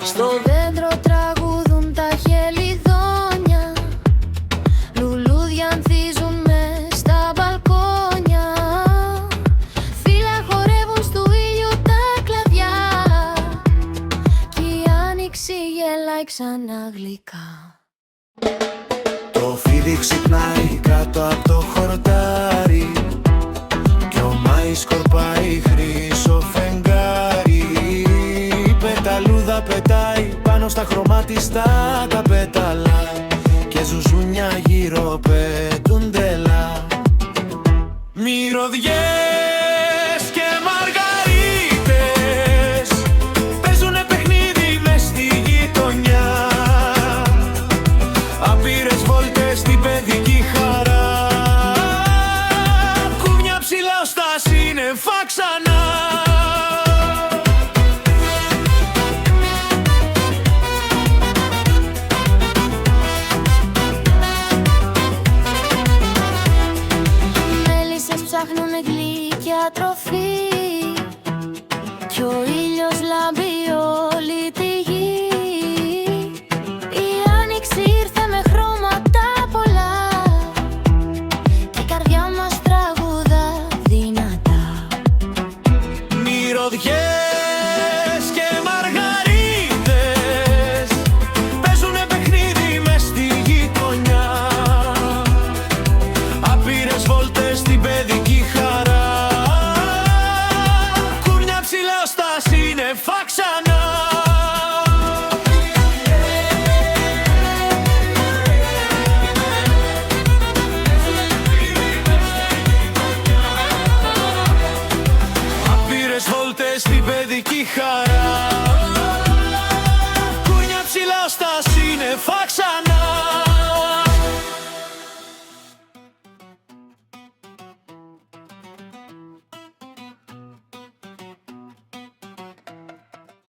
Στο δέντρο τραγουδούν τα χελιδόνια, λουλούδια ανθίζουν μες στα μπαλκόνια. Φύλλα χορεύουν στου ήλιου τα κλαδιά κι η άνοιξη γελάει ξανά γλυκά. Το φίδι ξυπνάει κάτω από το χορτάρι κι ο Μάης σκορπάει χρυσό φεγγάρι. Η πεταλούδα πετάει πάνω στα χρωμάτιστα τα πέταλα και ζουζούνια γύρω πετούν τελά. Μυρωδιές και μαργαρίτες παίζουνε παιχνίδι μες στη γειτονιά. Άπειρες βόλτες στην παιδική χαρά, κούβια ψηλά ως τα σύννεφα ξανά. Μέλισσες ψάχνουνε γλυκιά τροφή κι ο ήλιος λάμπει όλη τη γη. Η άνοιξη ήρθε με χρώματα πολλά και η καρδιά μας τραγουδά δυνατά. Μυρωδιές και μαργαρίτες παίζουνε παιχνίδι μες στη γειτονιά. Άπειρες βόλτες στην παιδική χαρά, κούρνια ψηλά στα σύννεφα ξανά. Άπειρες βόλτες στην παιδική χαρά, κούρνια ψηλά στα σύννεφα ξανά.